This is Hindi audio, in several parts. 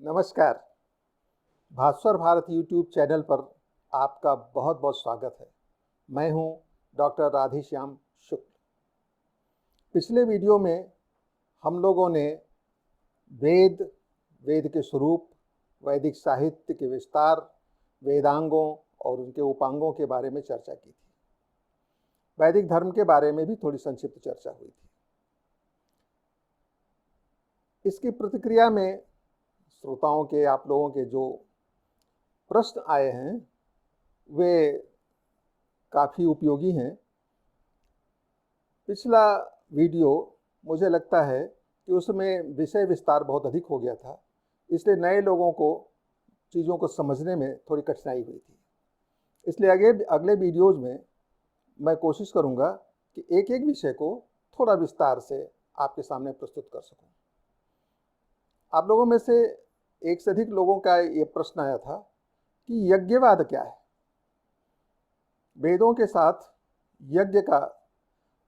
नमस्कार। भास्वर भारत यूट्यूब चैनल पर आपका बहुत बहुत स्वागत है। मैं हूं डॉक्टर राधेश्याम शुक्ल। पिछले वीडियो में हम लोगों ने वेद के स्वरूप, वैदिक साहित्य के विस्तार, वेदांगों और उनके उपांगों के बारे में चर्चा की थी। वैदिक धर्म के बारे में भी थोड़ी संक्षिप्त चर्चा हुई थी। इसकी प्रतिक्रिया में श्रोताओं के, आप लोगों के जो प्रश्न आए हैं वे काफ़ी उपयोगी हैं। पिछला वीडियो मुझे लगता है कि उसमें विषय विस्तार बहुत अधिक हो गया था, इसलिए नए लोगों को चीज़ों को समझने में थोड़ी कठिनाई हुई थी। इसलिए अगले वीडियोज़ में मैं कोशिश करूँगा कि एक एक विषय को थोड़ा विस्तार से आपके सामने प्रस्तुत कर सकूँ। आप लोगों में से एक से अधिक लोगों का ये प्रश्न आया था कि यज्ञवाद क्या है। वेदों के साथ यज्ञ का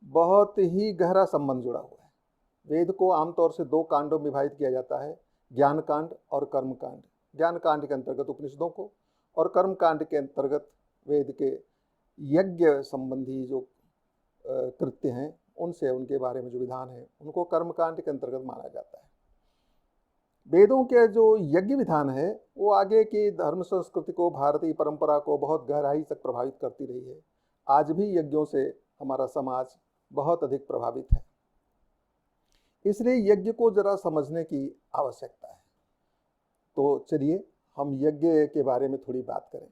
बहुत ही गहरा संबंध जुड़ा हुआ है। वेद को आमतौर से दो कांडों में विभाजित किया जाता है, ज्ञान कांड और कर्म कांड। ज्ञान कांड के अंतर्गत उपनिषदों को और कर्म कांड के अंतर्गत वेद के यज्ञ संबंधी जो कृत्य हैं उनसे, उनके बारे में जो विधान है उनको कर्म कांड के अंतर्गत माना जाता है। वेदों के जो यज्ञ विधान है वो आगे की धर्म संस्कृति को, भारतीय परंपरा को बहुत गहराई तक प्रभावित करती रही है। आज भी यज्ञों से हमारा समाज बहुत अधिक प्रभावित है, इसलिए यज्ञ को जरा समझने की आवश्यकता है। तो चलिए हम यज्ञ के बारे में थोड़ी बात करें।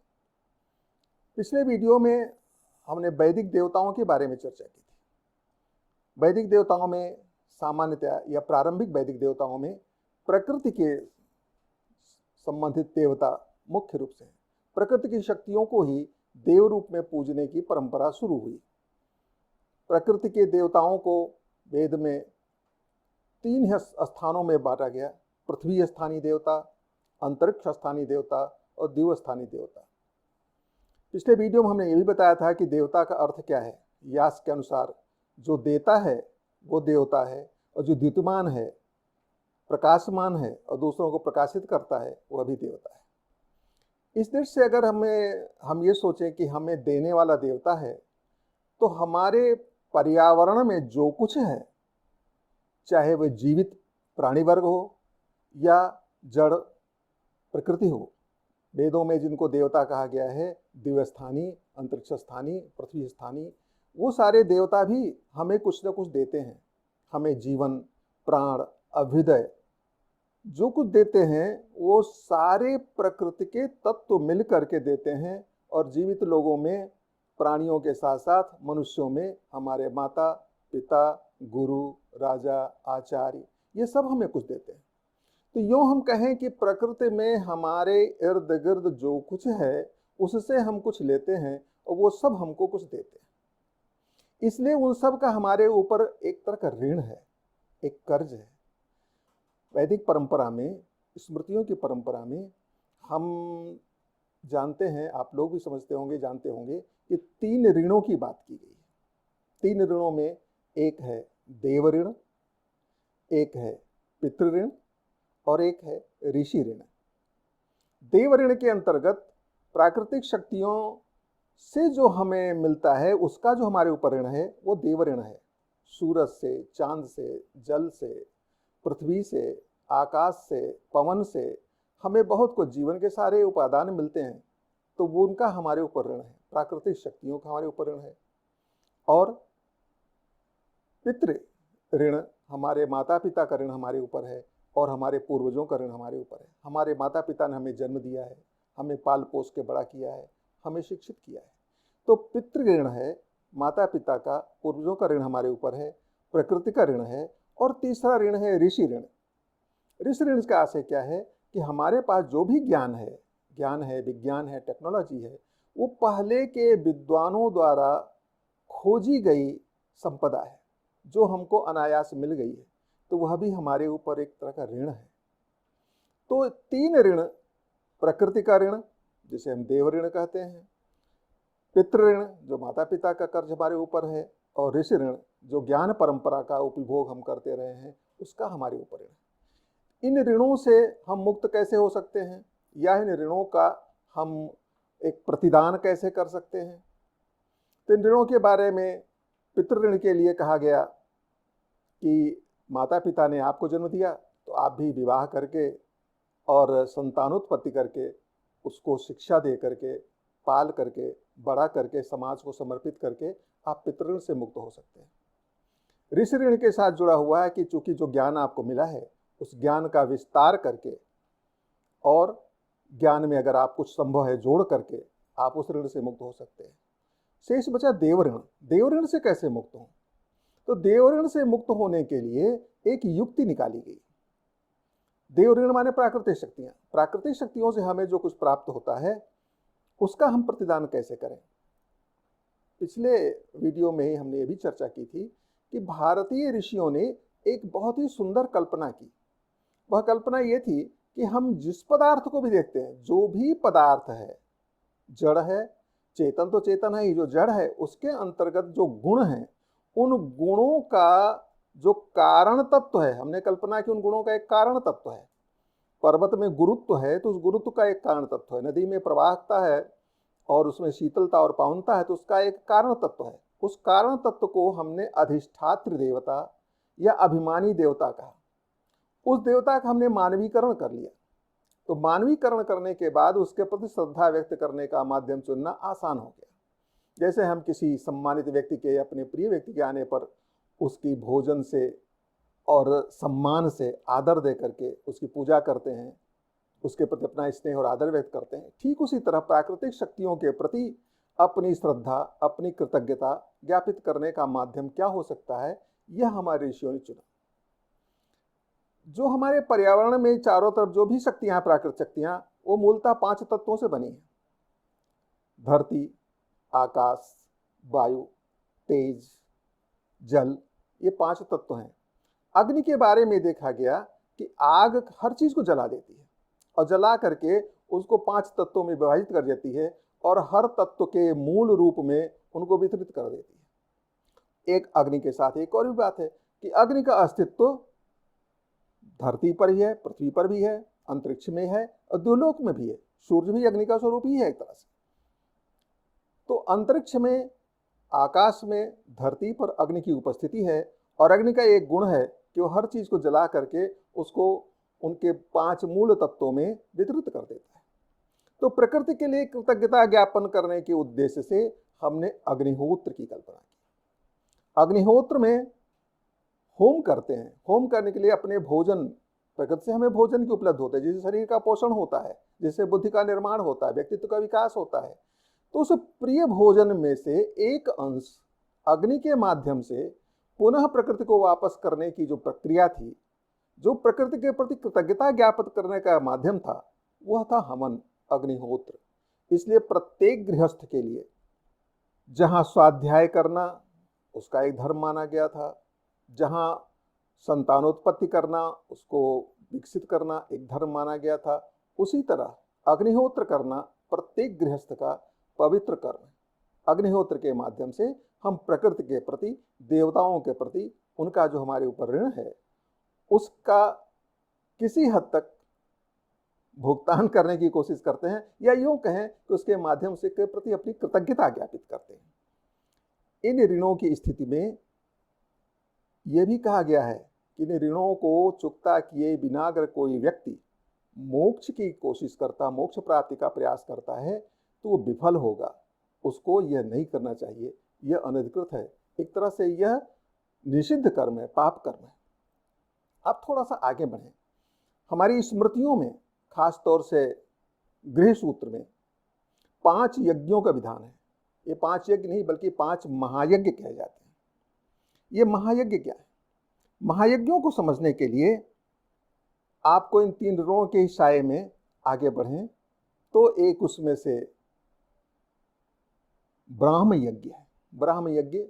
पिछले वीडियो में हमने वैदिक देवताओं के बारे में चर्चा की थी। वैदिक देवताओं में सामान्यतया या प्रारंभिक वैदिक देवताओं में प्रकृति के संबंधित देवता मुख्य रूप से हैं। प्रकृति की शक्तियों को ही देव रूप में पूजने की परंपरा शुरू हुई। प्रकृति के देवताओं को वेद में 3 स्थानों में बांटा गया: पृथ्वी स्थानीय देवता, अंतरिक्ष स्थानीय देवता और दिव स्थानीय देवता। पिछले वीडियो में हमने ये भी बताया था कि देवता का अर्थ क्या है। व्यास के अनुसार जो देता है वो देवता है, और जो द्युतिमान है, प्रकाशमान है और दूसरों को प्रकाशित करता है, वह भी देवता है। इस दृष्टि से अगर हम ये सोचें कि हमें देने वाला देवता है, तो हमारे पर्यावरण में जो कुछ है, चाहे वह जीवित प्राणी वर्ग हो या जड़ प्रकृति हो, वेदों में जिनको देवता कहा गया है, दिव्य स्थानीय, अंतरिक्ष स्थानीय, पृथ्वी स्थानीय, वो सारे देवता भी हमें कुछ न कुछ देते हैं। हमें जीवन, प्राण, अभ्युदय जो कुछ देते हैं वो सारे प्रकृति के तत्व मिल करके देते हैं। और जीवित लोगों में, प्राणियों के साथ साथ मनुष्यों में हमारे माता पिता, गुरु, राजा, आचार्य, ये सब हमें कुछ देते हैं। तो यूँ हम कहें कि प्रकृति में हमारे इर्द गिर्द जो कुछ है उससे हम कुछ लेते हैं और वो सब हमको कुछ देते हैं। इसलिए उन सब का हमारे ऊपर एक तरह का ऋण है, एक कर्ज है। वैदिक परंपरा में, स्मृतियों की परंपरा में हम जानते हैं, आप लोग भी समझते होंगे, जानते होंगे कि 3 ऋणों की बात की गई है। 3 ऋणों में एक है देव ऋण, एक है पितृ ऋण और एक है ऋषि ऋण। देव ऋण के अंतर्गत प्राकृतिक शक्तियों से जो हमें मिलता है उसका जो हमारे ऊपर ऋण है वो देव ऋण है। सूरज से, चांद से, जल से, पृथ्वी से, आकाश से, पवन से हमें बहुत कुछ, जीवन के सारे उपादान मिलते हैं, तो वो उनका हमारे ऊपर ऋण है, प्राकृतिक शक्तियों का हमारे ऊपर ऋण है। और पितृ ऋण, हमारे माता पिता का ऋण हमारे ऊपर है और हमारे पूर्वजों का ऋण हमारे ऊपर है। हमारे माता पिता ने हमें जन्म दिया है, हमें पाल पोस के बड़ा किया है, हमें शिक्षित किया है। तो पितृ ऋण है, माता पिता का, पूर्वजों का ऋण हमारे ऊपर है, प्रकृति का ऋण है। और तीसरा ऋण है ऋषि ऋण। ऋषि ऋण का आशय क्या है कि हमारे पास जो भी ज्ञान है, विज्ञान है, टेक्नोलॉजी है, वो पहले के विद्वानों द्वारा खोजी गई संपदा है जो हमको अनायास मिल गई है, तो वह भी हमारे ऊपर एक तरह का ऋण है। तो 3 ऋण, प्रकृति का ऋण जिसे हम देव ऋण कहते हैं, पितृ ऋण जो माता पिता का कर्ज हमारे ऊपर है, और ऋषि ऋण जो ज्ञान परंपरा का उपभोग हम करते रहे हैं उसका हमारे ऊपर ऋण। इन ऋणों से हम मुक्त कैसे हो सकते हैं, या इन ऋणों का हम एक प्रतिदान कैसे कर सकते हैं। तो इन ऋणों के बारे में पितृऋण के लिए कहा गया कि माता पिता ने आपको जन्म दिया तो आप भी विवाह करके और संतानोत्पत्ति करके उसको शिक्षा दे करके पाल करके बड़ा करके समाज को समर्पित करके आप पितृऋण से मुक्त हो सकते हैं। ऋषि ऋण के साथ जुड़ा हुआ है कि चूंकि जो ज्ञान आपको मिला है उस ज्ञान का विस्तार करके और ज्ञान में अगर आप कुछ संभव है जोड़ करके आप उस ऋण से मुक्त हो सकते हैं। शेष बचा देवऋण। देवऋण से कैसे मुक्त हो? तो देवऋण से मुक्त होने के लिए एक युक्ति निकाली गई। देवऋण माने प्राकृतिक शक्तियां। प्राकृतिक शक्तियों से हमें जो कुछ प्राप्त होता है उसका हम प्रतिदान कैसे करें। पिछले वीडियो में ही हमने ये भी चर्चा की थी कि भारतीय ऋषियों ने एक बहुत ही सुंदर कल्पना की। वह कल्पना ये थी कि हम जिस पदार्थ को भी देखते हैं, जो भी पदार्थ है, जड़ है, चेतन तो चेतन है ही, जो जड़ है उसके अंतर्गत जो गुण हैं, उन गुणों का जो कारण तत्व है, हमने कल्पना की उन गुणों का एक कारण तत्व है। पर्वत में गुरुत्व है तो उस गुरुत्व का एक कारण तत्व है। नदी में प्रवाहता है और उसमें शीतलता और पावनता है तो उसका एक कारण तत्व है। उस कारण तत्व को हमने अधिष्ठात्र देवता या अभिमानी देवता कहा। उस देवता का हमने मानवीकरण कर लिया। तो मानवीकरण करने के बाद उसके प्रति श्रद्धा व्यक्त करने का माध्यम चुनना आसान हो गया। जैसे हम किसी सम्मानित व्यक्ति के, अपने प्रिय व्यक्ति के आने पर उसकी भोजन से और सम्मान से आदर दे करके उसकी पूजा करते हैं, उसके प्रति अपना स्नेह और आदर व्यक्त करते हैं, ठीक उसी तरह प्राकृतिक शक्तियों के प्रति अपनी श्रद्धा, अपनी कृतज्ञता ज्ञापित करने का माध्यम क्या हो सकता है, यह हमारे ऋषियों ने चुना। जो हमारे पर्यावरण में चारों तरफ जो भी शक्तियां, प्राकृतिक शक्तियां, वो मूलतः 5 तत्वों से बनी है। धरती, आकाश, वायु, तेज, जल, ये 5 तत्व हैं। अग्नि के बारे में देखा गया कि आग हर चीज को जला देती है और जला करके उसको 5 तत्वों में विभाजित कर देती है और हर तत्व के मूल रूप में उनको वितरित कर देती है। एक अग्नि के साथ एक और भी बात है कि अग्नि का अस्तित्व धरती पर ही है, पृथ्वी पर भी है, अंतरिक्ष में है और द्युलोक में भी है। सूर्य भी अग्नि का स्वरूप ही है एक तरह से। तो अंतरिक्ष में, आकाश में, धरती पर अग्नि की उपस्थिति है और अग्नि का एक गुण है कि वो हर चीज को जला करके उसको उनके 5 मूल तत्वों में वितरित कर देता है। तो प्रकृति के लिए कृतज्ञता ज्ञापन करने के उद्देश्य से हमने अग्निहोत्र की कल्पना की। अग्निहोत्र में होम करते हैं। होम करने के लिए अपने भोजन, प्रकृति से हमें भोजन की उपलब्ध होता है, जिससे शरीर का पोषण होता है, जिससे बुद्धि का निर्माण होता है, व्यक्तित्व का विकास होता है। तो उस प्रिय भोजन में से एक अंश अग्नि के माध्यम से पुनः प्रकृति को वापस करने की जो प्रक्रिया थी, जो प्रकृति के प्रति कृतज्ञता ज्ञापित करने का माध्यम था, वह था हवन, अग्निहोत्र। इसलिए प्रत्येक गृहस्थ के लिए जहाँ स्वाध्याय करना उसका एक धर्म माना गया था, जहाँ संतानोत्पत्ति करना, उसको विकसित करना एक धर्म माना गया था, उसी तरह अग्निहोत्र करना प्रत्येक गृहस्थ का पवित्र कर्म। अग्निहोत्र के माध्यम से हम प्रकृति के प्रति, देवताओं के प्रति उनका जो हमारे ऊपर ऋण है उसका किसी हद तक भुगतान करने की कोशिश करते हैं, या यूं कहें कि उसके माध्यम से के प्रति अपनी कृतज्ञता ज्ञापित करते हैं। इन ऋणों की स्थिति में यह भी कहा गया है कि इन ऋणों को चुकता किए बिना अगर कोई व्यक्ति मोक्ष की कोशिश करता, मोक्ष प्राप्ति का प्रयास करता है तो वो विफल होगा। उसको यह नहीं करना चाहिए, यह अनधिकृत है, एक तरह से यह निषिद्ध कर्म है, पाप कर्म है। अब थोड़ा सा आगे बढ़ें। हमारी स्मृतियों में खास तौर से गृह सूत्र में 5 यज्ञों का विधान है। ये 5 यज्ञ नहीं बल्कि 5 महायज्ञ कहे जाते हैं। ये महायज्ञ क्या है? महायज्ञों को समझने के लिए आपको इन 3 ऋणों के साये में आगे बढ़ें तो एक उसमें से ब्राह्म यज्ञ है। ब्राह्म यज्ञ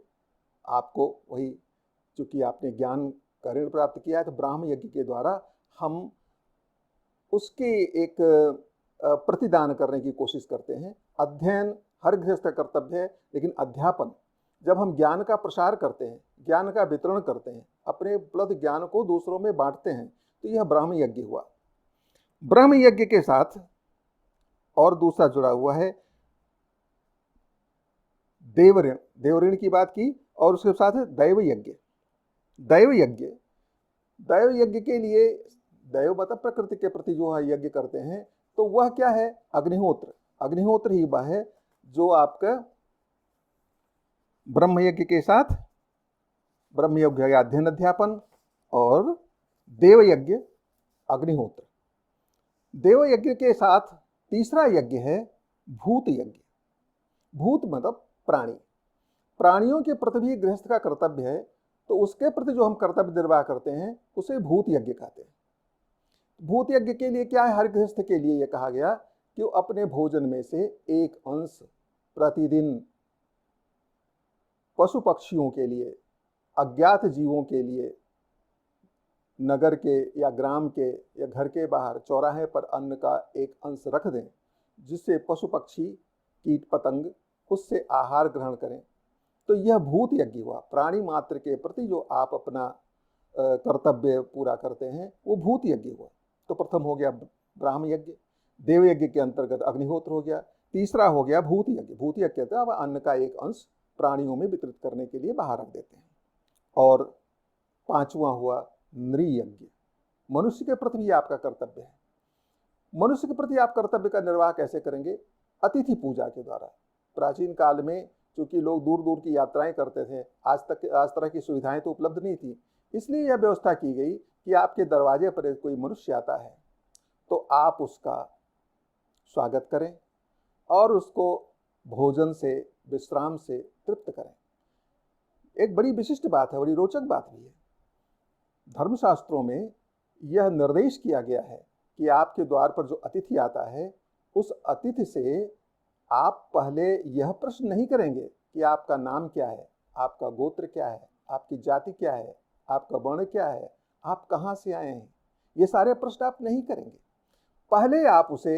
आपको वही, चूंकि आपने ज्ञान का ऋण प्राप्त किया है तो ब्राह्म यज्ञ के द्वारा हम उसके एक प्रतिदान करने की कोशिश करते हैं। अध्ययन हर गृहस्थ का कर्तव्य है, लेकिन अध्यापन, जब हम ज्ञान का प्रसार करते हैं, ज्ञान का वितरण करते हैं, अपने उपलब्ध ज्ञान को दूसरों में बांटते हैं, तो यह ब्रह्म यज्ञ हुआ। ब्रह्म यज्ञ के साथ और दूसरा जुड़ा हुआ है देवऋण। देवऋण की बात की और उसके साथ दैव यज्ञ। दैव यज्ञ, दैव यज्ञ के लिए, दैव मतलब प्रकृति के प्रति जो है यज्ञ करते हैं, तो वह क्या है? अग्निहोत्र। अग्निहोत्र ही वह है जो आपका ब्रह्म यज्ञ के साथ ब्रह्म यज्ञ अध्ययन अध्यापन और देव यज्ञ अग्निहोत्र। देव यज्ञ के साथ तीसरा यज्ञ है भूत यज्ञ। भूत मतलब प्राणी। प्राणियों के प्रति भी गृहस्थ का कर्तव्य है, तो उसके प्रति जो हम कर्तव्य निर्वाह करते हैं उसे भूत यज्ञ कहते हैं। भूत यज्ञ के लिए क्या है? हर गृहस्थ के लिए यह कहा गया कि वो अपने भोजन में से एक अंश प्रतिदिन पशु पक्षियों के लिए, अज्ञात जीवों के लिए, नगर के या ग्राम के या घर के बाहर चौराहे पर अन्न का एक अंश रख दें, जिससे पशु पक्षी कीट पतंग उससे आहार ग्रहण करें। तो यह भूत यज्ञ हुआ। प्राणी मात्र के प्रति जो आप अपना कर्तव्य पूरा करते हैं वो भूत यज्ञ हुआ। तो प्रथम हो गया ब्रह्म यज्ञ, देव यज्ञ के अंतर्गत अग्निहोत्र हो गया, तीसरा हो गया भूत यज्ञ। भूत यज्ञ कहते हैं अब अन्न का एक अंश प्राणियों में वितरित करने के लिए बाहर रख देते हैं। और पांचवा हुआ नृयज्ञ। मनुष्य के प्रति भी आपका कर्तव्य है। मनुष्य के प्रति आप कर्तव्य का निर्वाह कैसे करेंगे? अतिथि पूजा के द्वारा। प्राचीन काल में चूंकि लोग दूर दूर की यात्राएं करते थे, आज तरह की सुविधाएं तो उपलब्ध नहीं थी, इसलिए यह व्यवस्था की गई कि आपके दरवाजे पर कोई मनुष्य आता है तो आप उसका स्वागत करें और उसको भोजन से, विश्राम से तृप्त करें। एक बड़ी विशिष्ट बात है, बड़ी रोचक बात भी है। धर्मशास्त्रों में यह निर्देश किया गया है कि आपके द्वार पर जो अतिथि आता है उस अतिथि से आप पहले यह प्रश्न नहीं करेंगे कि आपका नाम क्या है, आपका गोत्र क्या है, आपकी जाति क्या है, आपका वर्ण क्या है, आप कहाँ से आए हैं। ये सारे प्रश्न आप नहीं करेंगे। पहले आप उसे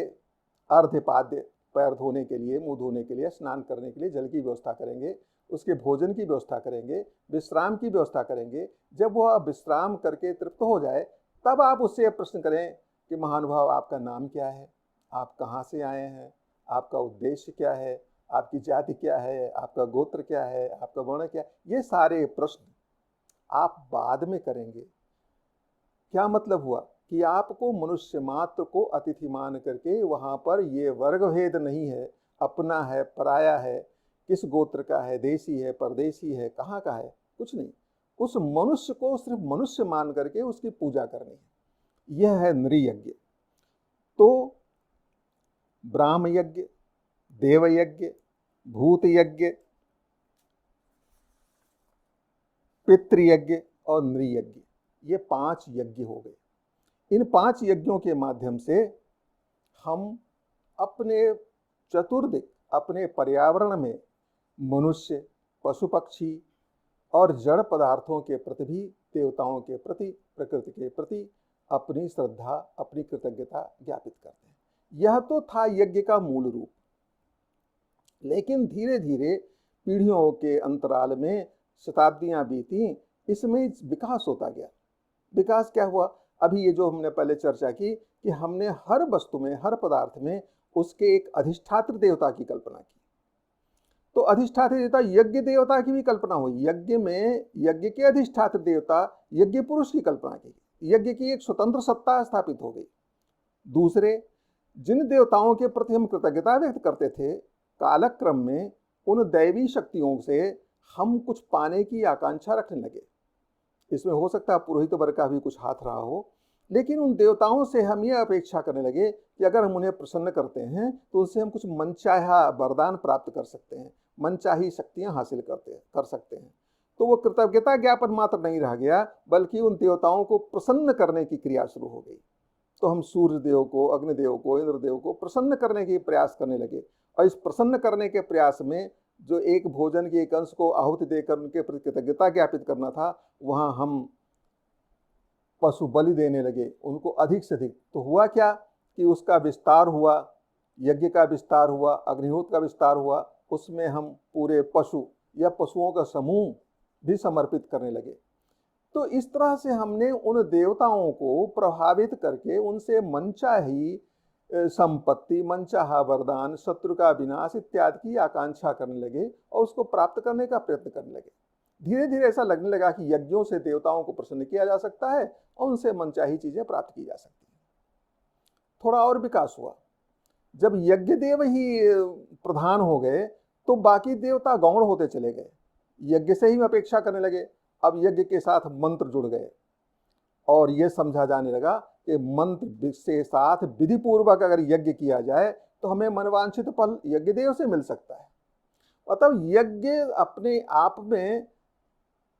अर्घ्यपाद्य, पैर धोने के लिए, मुंह धोने के लिए, स्नान करने के लिए जल की व्यवस्था करेंगे, उसके भोजन की व्यवस्था करेंगे, विश्राम की व्यवस्था करेंगे। जब वह विश्राम करके तृप्त हो जाए तब आप उससे प्रश्न करें कि महानुभाव आपका नाम क्या है, आप कहाँ से आए हैं, आपका उद्देश्य क्या है, आपकी जाति क्या है, आपका गोत्र क्या है, आपका वर्ण क्या है। ये सारे प्रश्न आप बाद में करेंगे। क्या मतलब हुआ कि आपको मनुष्य मात्र को अतिथि मान करके वहाँ पर ये वर्ग भेद नहीं है, अपना है, पराया है, किस गोत्र का है, देशी है, परदेशी है, कहाँ का है, कुछ नहीं। उस मनुष्य को सिर्फ मनुष्य मान करके उसकी पूजा करनी है। यह है नृयज्ञ। तो ब्राह्म यज्ञ, देव यज्ञ, भूत यज्ञ, पितृयज्ञ और नृयज्ञ, ये 5 यज्ञ हो गए। इन 5 यज्ञों के माध्यम से हम अपने चतुर्दिक, अपने पर्यावरण में मनुष्य, पशु पक्षी और जड़ पदार्थों के प्रति भी, देवताओं के प्रति, प्रकृति के प्रति अपनी श्रद्धा, अपनी कृतज्ञता ज्ञापित करते हैं। यह तो था यज्ञ का मूल रूप। लेकिन धीरे धीरे पीढ़ियों के अंतराल में शताब्दियां बीती, इसमें विकास होता गया। विकास क्या हुआ? अभी ये जो हमने पहले चर्चा की कि हमने हर वस्तु में, हर पदार्थ में उसके एक अधिष्ठात्र देवता की कल्पना की। तो अधिष्ठात्र देवता यज्ञ देवता की भी कल्पना हुई। यज्ञ में यज्ञ के अधिष्ठात्र देवता यज्ञ पुरुष की कल्पना की। यज्ञ की एक स्वतंत्र सत्ता स्थापित हो गई। दूसरे, जिन देवताओं के प्रति हम कृतज्ञता व्यक्त करते थे, कालक्रम में उन दैवी शक्तियों से हम कुछ पाने की आकांक्षा रखने लगे। इसमें हो सकता है पुरोहित वर्ग का भी कुछ हाथ रहा हो, लेकिन उन देवताओं से हम ये अपेक्षा करने लगे कि अगर हम उन्हें प्रसन्न करते हैं तो उनसे हम कुछ मनचाहा वरदान प्राप्त कर सकते हैं, मनचाही शक्तियां हासिल कर सकते हैं। तो वो कृतज्ञता ज्ञापन मात्र नहीं रह गया, बल्कि उन देवताओं को प्रसन्न करने की क्रिया शुरू हो गई। तो हम सूर्य देव को, अग्निदेव को, इंद्रदेव को प्रसन्न करने के प्रयास करने लगे। और इस प्रसन्न करने के प्रयास में जो एक भोजन के एक अंश को आहुति देकर उनके प्रति कृतज्ञता ज्ञापित करना था, वहाँ हम पशु बलि देने लगे, उनको अधिक से अधिक। तो हुआ क्या कि उसका विस्तार हुआ, यज्ञ का विस्तार हुआ, अग्निहोत्र का विस्तार हुआ। उसमें हम पूरे पशु या पशुओं का समूह भी समर्पित करने लगे। तो इस तरह से हमने उन देवताओं को प्रभावित करके उनसे मनचाही संपत्ति, मनचाहा वरदान, शत्रु का विनाश इत्यादि की आकांक्षा करने लगे और उसको प्राप्त करने का प्रयत्न करने लगे। धीरे धीरे ऐसा लगने लगा कि यज्ञों से देवताओं को प्रसन्न किया जा सकता है और उनसे मनचाही चीजें प्राप्त की जा सकती हैं। थोड़ा और विकास हुआ। जब यज्ञ देव ही प्रधान हो गए तो बाकी देवता गौण होते चले गए, यज्ञ से ही अपेक्षा करने लगे। अब यज्ञ के साथ मंत्र जुड़ गए और यह समझा जाने लगा कि मंत्र से साथ विधि पूर्वक अगर यज्ञ किया जाए तो हमें मनवांछित फल यज्ञ देव से मिल सकता है। अतः यज्ञ अपने आप में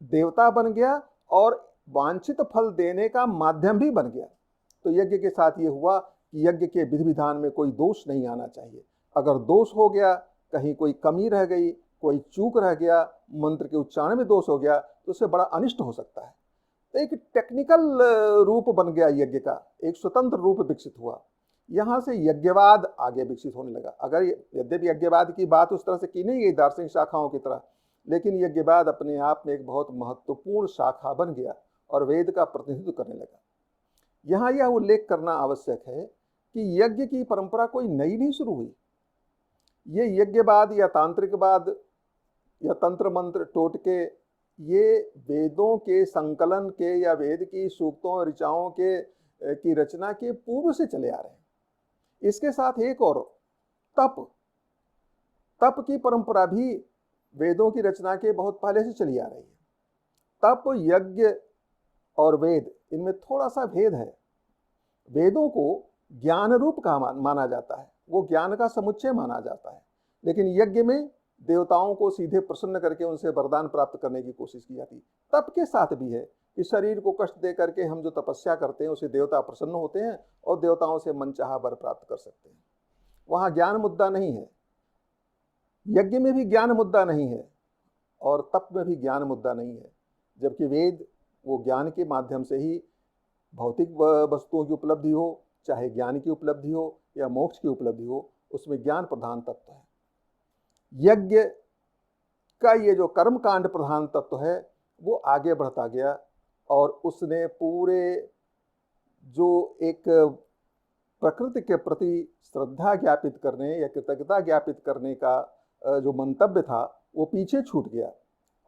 देवता बन गया और वांछित फल देने का माध्यम भी बन गया। तो यज्ञ के साथ ये हुआ कि यज्ञ के विधि विधान में कोई दोष नहीं आना चाहिए। अगर दोष हो गया, कहीं कोई कमी रह गई, कोई चूक रह गया, मंत्र के उच्चारण में दोष हो गया तो उससे बड़ा अनिष्ट हो सकता है। तो एक टेक्निकल रूप बन गया यज्ञ का, एक स्वतंत्र रूप विकसित हुआ। यहाँ से यज्ञवाद आगे विकसित होने लगा। अगर यद्यपि यज्ञवाद की बात उस तरह से की नहीं गई दार्शनिक शाखाओं की तरह, लेकिन यज्ञवाद अपने आप में एक बहुत महत्वपूर्ण शाखा बन गया और वेद का प्रतिनिधित्व करने लगा। यहाँ यह उल्लेख करना आवश्यक है कि यज्ञ की परंपरा कोई नई नहीं शुरू हुई। ये यज्ञवाद या तांत्रिकवाद या तंत्र मंत्र टोटके, ये वेदों के संकलन के या वेद की सूक्तों ऋचाओं के की रचना के पूर्व से चले आ रहे हैं। इसके साथ एक और तप की परंपरा भी वेदों की रचना के बहुत पहले से चली आ रही है। तप, यज्ञ और वेद, इनमें थोड़ा सा भेद है। वेदों को ज्ञान रूप का माना जाता है, वो ज्ञान का समुच्चय माना जाता है, लेकिन यज्ञ में देवताओं को सीधे प्रसन्न करके उनसे वरदान प्राप्त करने की कोशिश की जाती है। तप के साथ भी है कि शरीर को कष्ट दे करके हम जो तपस्या करते हैं उसे देवता प्रसन्न होते हैं और देवताओं से मनचाहा वर प्राप्त कर सकते हैं। वहाँ ज्ञान मुद्दा नहीं है, यज्ञ में भी ज्ञान मुद्दा नहीं है और तप में भी ज्ञान मुद्दा नहीं है। जबकि वेद वो ज्ञान के माध्यम से ही भौतिक वस्तुओं की उपलब्धि हो, चाहे ज्ञान की उपलब्धि हो या मोक्ष की उपलब्धि हो, उसमें ज्ञान प्रधान तत्व है। यज्ञ का ये जो कर्म कांड प्रधान तत्व है वो आगे बढ़ता गया और उसने पूरे जो एक प्रकृति के प्रति श्रद्धा ज्ञापित करने या कृतज्ञता ज्ञापित करने का जो मंतव्य था वो पीछे छूट गया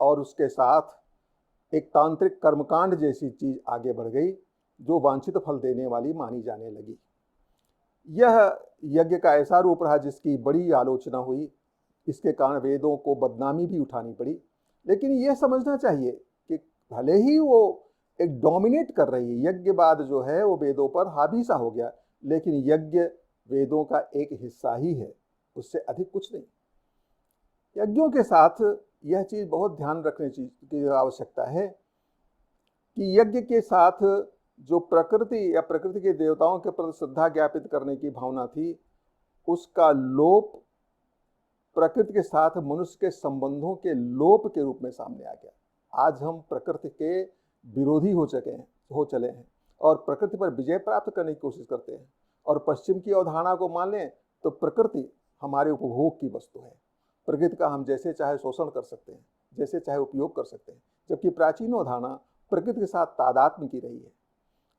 और उसके साथ एक तांत्रिक कर्मकांड जैसी चीज आगे बढ़ गई जो वांछित फल देने वाली मानी जाने लगी। यह यज्ञ का ऐसा रूप रहा जिसकी बड़ी आलोचना हुई, इसके कारण वेदों को बदनामी भी उठानी पड़ी। लेकिन यह समझना चाहिए कि भले ही वो एक डोमिनेट कर रही है, यज्ञवाद जो है वो वेदों पर हावी सा हो गया, लेकिन यज्ञ वेदों का एक हिस्सा ही है, उससे अधिक कुछ नहीं। यज्ञों के साथ यह चीज बहुत ध्यान रखने की आवश्यकता है कि यज्ञ के साथ जो प्रकृति या प्रकृति के देवताओं के प्रति श्रद्धा ज्ञापित करने की भावना थी, उसका लोप प्रकृति के साथ मनुष्य के संबंधों के लोप के रूप में सामने आ गया। आज हम प्रकृति के विरोधी हो चले हैं और प्रकृति पर विजय प्राप्त करने की कोशिश करते हैं और पश्चिम की अवधारणा को मान लें तो प्रकृति हमारे उपभोग की वस्तु है। प्रकृति का हम जैसे चाहे शोषण कर सकते हैं, जैसे चाहे उपयोग कर सकते हैं। जबकि प्राचीन अवधारणा प्रकृति के साथ तादात्म्य की रही है,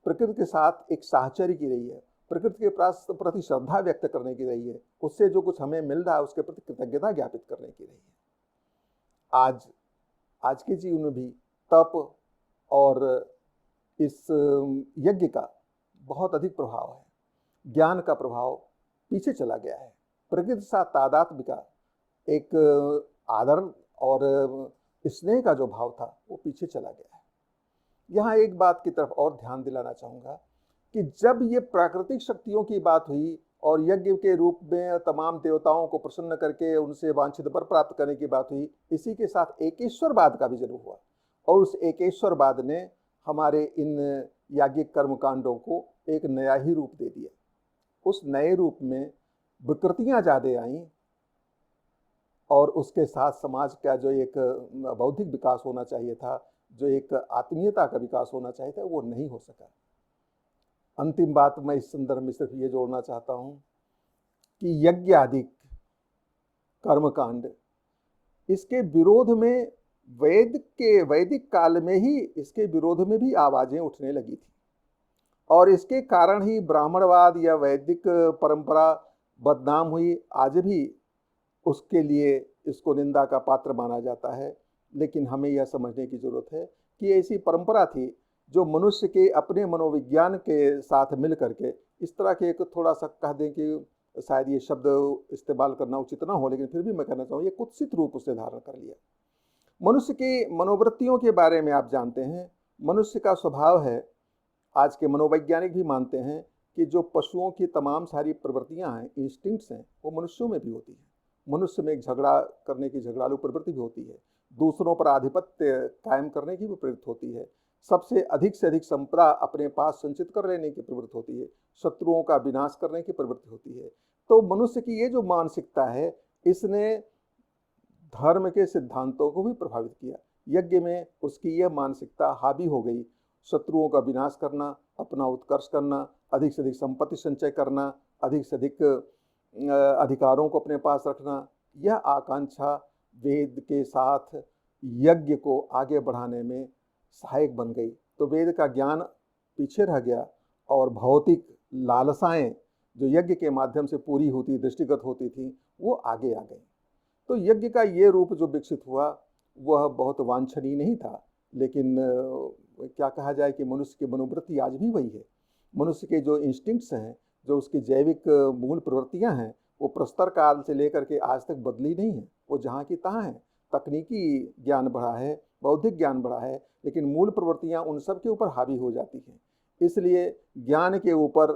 प्रकृति के साथ एक साहचर्य की रही है, प्रकृति के प्रति श्रद्धा व्यक्त करने की रही है, उससे जो कुछ हमें मिल रहा है उसके प्रति कृतज्ञता ज्ञापित करने की रही है। आज के जीवन में भी तप और इस यज्ञ का बहुत अधिक प्रभाव है, ज्ञान का प्रभाव पीछे चला गया है। प्रकृति के साथ तादात्म्य का एक आदर और स्नेह का जो भाव था वो पीछे चला गया है। यहाँ एक बात की तरफ और ध्यान दिलाना चाहूँगा कि जब ये प्राकृतिक शक्तियों की बात हुई और यज्ञ के रूप में तमाम देवताओं को प्रसन्न करके उनसे वांछित वर प्राप्त करने की बात हुई, इसी के साथ एकेश्वरवाद का भी जन्म हुआ और उस एकेश्वरवाद ने हमारे इन याज्ञिक कर्मकांडों को एक नया ही रूप दे दिया। उस नए रूप में विकृतियाँ ज़्यादा आईं और उसके साथ समाज का जो एक बौद्धिक विकास होना चाहिए था, जो एक आत्मीयता का विकास होना चाहिए था, वो नहीं हो सका। अंतिम बात मैं इस संदर्भ में सिर्फ ये जोड़ना चाहता हूँ कि यज्ञ आदि कर्मकांड, इसके विरोध में वैदिक काल में ही इसके विरोध में भी आवाजें उठने लगी थी, और इसके कारण ही ब्राह्मणवाद या वैदिक परंपरा बदनाम हुई। आज भी उसके लिए इसको निंदा का पात्र माना जाता है। लेकिन हमें यह समझने की जरूरत है कि ऐसी परंपरा थी जो मनुष्य के अपने मनोविज्ञान के साथ मिल करके इस तरह के, एक थोड़ा सा कह दें कि शायद ये शब्द इस्तेमाल करना उचित ना हो, लेकिन फिर भी मैं कहना चाहूँ, ये कुत्सित रूप उसने धारण कर लिया। मनुष्य की मनोवृत्तियों के बारे में आप जानते हैं, मनुष्य का स्वभाव है, आज के मनोवैज्ञानिक भी मानते हैं कि जो पशुओं की तमाम सारी प्रवृत्तियां हैं, इंस्टिंक्ट्स हैं, वो मनुष्यों में भी होती है। मनुष्य में एक झगड़ा करने की झगड़ालू प्रवृत्ति भी होती है, दूसरों पर आधिपत्य कायम करने की भी प्रवृत्ति होती है, सबसे अधिक से अधिक संपदा अपने पास संचित कर लेने की प्रवृत्ति होती है, शत्रुओं का विनाश करने की प्रवृत्ति होती है। तो मनुष्य की ये जो मानसिकता है, इसने धर्म के सिद्धांतों को भी प्रभावित किया। यज्ञ में उसकी यह मानसिकता हावी हो गई, शत्रुओं का विनाश करना, अपना उत्कर्ष करना, अधिक से अधिक संपत्ति संचय करना, अधिक से अधिक अधिकारों को अपने पास रखना। यह आकांक्षा वेद के साथ यज्ञ को आगे बढ़ाने में सहायक बन गई। तो वेद का ज्ञान पीछे रह गया और भौतिक लालसाएं जो यज्ञ के माध्यम से पूरी होती, दृष्टिगत होती थी, वो आगे आ गई। तो यज्ञ का ये रूप जो विकसित हुआ वह बहुत वांछनीय नहीं था, लेकिन क्या कहा जाए कि मनुष्य की मनोवृत्ति आज भी वही है। मनुष्य के जो इंस्टिंक्ट्स हैं, जो उसकी जैविक मूल प्रवृत्तियां हैं, वो प्रस्तर काल से लेकर के आज तक बदली नहीं है, वो जहाँ की तहाँ हैं। तकनीकी ज्ञान बढ़ा है, बौद्धिक ज्ञान बढ़ा है, लेकिन मूल प्रवृत्तियां उन सब के ऊपर हावी हो जाती हैं। इसलिए ज्ञान के ऊपर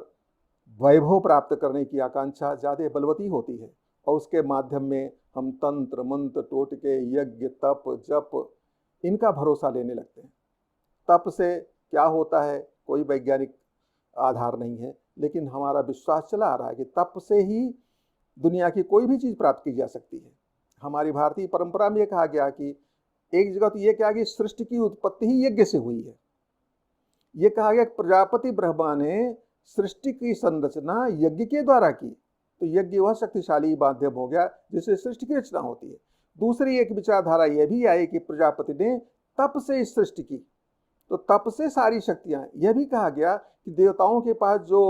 वैभव प्राप्त करने की आकांक्षा ज़्यादा बलवती होती है, और उसके माध्यम में हम तंत्र मंत्र टोटके यज्ञ तप जप इनका भरोसा लेने लगते हैं। तप से क्या होता है कोई वैज्ञानिक आधार नहीं है, लेकिन हमारा विश्वास चला आ रहा है कि तप से ही दुनिया की कोई भी चीज़ प्राप्त की जा सकती है। हमारी भारतीय परंपरा में यह कहा गया कि एक जगह तो यह कहा कि सृष्टि की उत्पत्ति ही यज्ञ से हुई है। यह कहा गया कि प्रजापति ब्रह्मा ने सृष्टि की संरचना यज्ञ के द्वारा की, तो यज्ञ वह शक्तिशाली माध्यम हो गया जिससे सृष्टि की रचना होती है। दूसरी एक विचारधारा यह भी आई कि प्रजापति ने तप से इस सृष्टि की, तो तप से सारी शक्तियां। यह भी कहा गया कि देवताओं के पास जो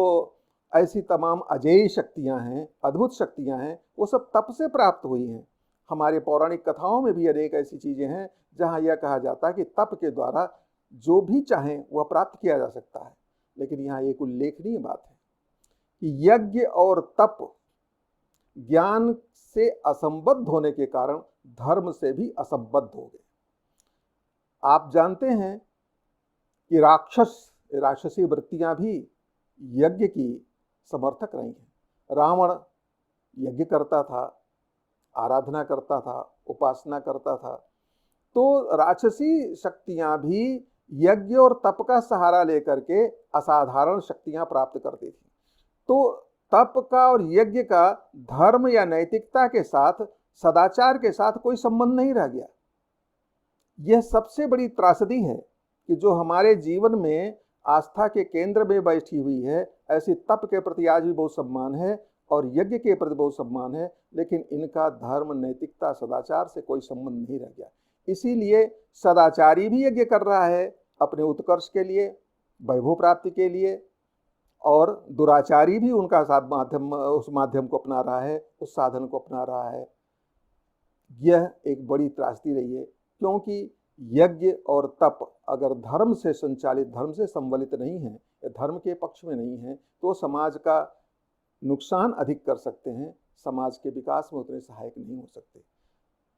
ऐसी तमाम अजेय शक्तियां हैं, अद्भुत शक्तियां हैं, वो सब तप से प्राप्त हुई हैं। हमारे पौराणिक कथाओं में भी अनेक ऐसी चीजें हैं जहां यह कहा जाता है कि तप के द्वारा जो भी चाहें वह प्राप्त किया जा सकता है। लेकिन यहाँ एक उल्लेखनीय बात है कि यज्ञ और तप ज्ञान से असंबद्ध होने के कारण धर्म से भी असंबद्ध हो गए। आप जानते हैं कि राक्षसी वृत्तियां भी यज्ञ की समर्थक रही हैं। रावण यज्ञ करता था, आराधना करता था, उपासना करता था, तो राक्षसी शक्तियां भी यज्ञ और तप का सहारा लेकर के असाधारण शक्तियां प्राप्त करती थी। तो तप का और यज्ञ का धर्म या नैतिकता के साथ, सदाचार के साथ कोई संबंध नहीं रह गया। यह सबसे बड़ी त्रासदी है कि जो हमारे जीवन में आस्था के केंद्र में बैठी हुई है, ऐसी तप के प्रति आज भी बहुत सम्मान है और यज्ञ के प्रति बहुत सम्मान है, लेकिन इनका धर्म, नैतिकता, सदाचार से कोई संबंध नहीं रह गया। इसीलिए सदाचारी भी यज्ञ कर रहा है अपने उत्कर्ष के लिए, वैभव प्राप्ति के लिए, और दुराचारी भी उनका उस माध्यम को अपना रहा है, उस साधन को अपना रहा है। यह एक बड़ी त्रासदी रही है, क्योंकि यज्ञ और तप अगर धर्म से संचालित, धर्म से संवलित नहीं है, या धर्म के पक्ष में नहीं है, तो समाज का नुकसान अधिक कर सकते हैं, समाज के विकास में उतने सहायक नहीं हो सकते।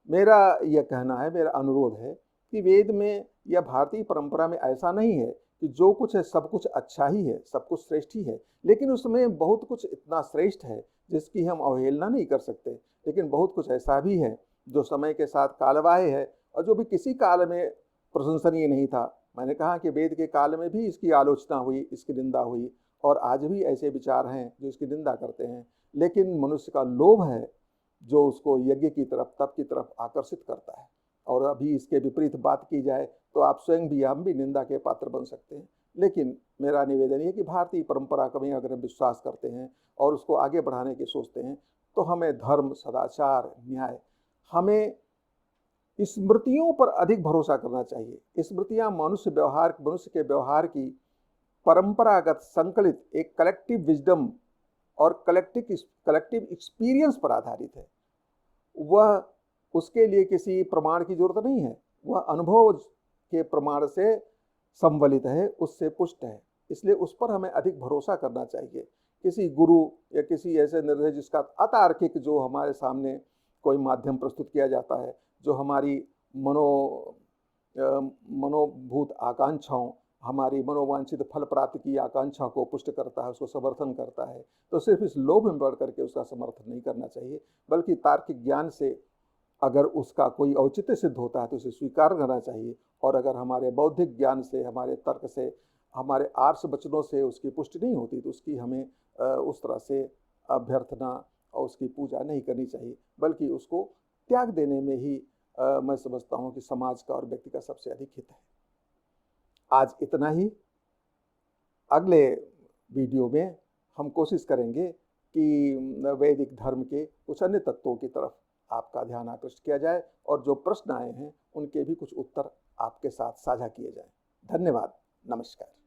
मेरा यह कहना है, मेरा अनुरोध है कि वेद में या भारतीय परंपरा में ऐसा नहीं है कि जो कुछ है सब कुछ अच्छा ही है, सब कुछ श्रेष्ठ ही है, लेकिन उसमें बहुत कुछ इतना श्रेष्ठ है जिसकी हम अवहेलना नहीं कर सकते। लेकिन बहुत कुछ ऐसा भी है जो समय के साथ कालबाह्य है और जो भी किसी काल में प्रशंसनीय नहीं था। मैंने कहा कि वेद के काल में भी इसकी आलोचना हुई, इसकी निंदा हुई, और आज भी ऐसे विचार हैं जो इसकी निंदा करते हैं। लेकिन मनुष्य का लोभ है जो उसको यज्ञ की तरफ, तप की तरफ आकर्षित करता है। और अभी इसके विपरीत बात की जाए तो आप स्वयं भी, हम भी निंदा के पात्र बन सकते हैं। लेकिन मेरा निवेदन है कि भारतीय परंपरा का में अगर हम विश्वास करते हैं और उसको आगे बढ़ाने की सोचते हैं, तो हमें धर्म, सदाचार, न्याय, हमें स्मृतियों पर अधिक भरोसा करना चाहिए। स्मृतियां मनुष्य के व्यवहार की परंपरागत संकलित एक कलेक्टिव विजडम और कलेक्टिव एक्सपीरियंस पर आधारित है। वह उसके लिए किसी प्रमाण की जरूरत नहीं है, वह अनुभव के प्रमाण से संबलित है, उससे पुष्ट है। इसलिए उस पर हमें अधिक भरोसा करना चाहिए। किसी गुरु या किसी ऐसे निर्णय जिसका अतार्किक जो हमारे सामने कोई माध्यम प्रस्तुत किया जाता है, जो हमारी मनोभूत आकांक्षाओं, हमारी मनोवांछित फल प्राप्ति की आकांक्षा को पुष्ट करता है, उसको समर्थन करता है, तो सिर्फ इस लोभ में बढ़ करके उसका समर्थन नहीं करना चाहिए, बल्कि तार्किक ज्ञान से अगर उसका कोई औचित्य सिद्ध होता है तो उसे स्वीकार करना चाहिए। और अगर हमारे बौद्धिक ज्ञान से, हमारे तर्क से, हमारे आर्ष वचनों से उसकी पुष्टि नहीं होती तो उसकी हमें उस तरह से अभ्यर्थना और उसकी पूजा नहीं करनी चाहिए, बल्कि उसको त्याग देने में ही मैं समझता हूँ कि समाज का और व्यक्ति का सबसे अधिक हित है। आज इतना ही। अगले वीडियो में हम कोशिश करेंगे कि वैदिक धर्म के कुछ अन्य तत्वों की तरफ आपका ध्यान आकृष्ट किया जाए और जो प्रश्न आए हैं उनके भी कुछ उत्तर आपके साथ साझा किए जाएं। धन्यवाद। नमस्कार।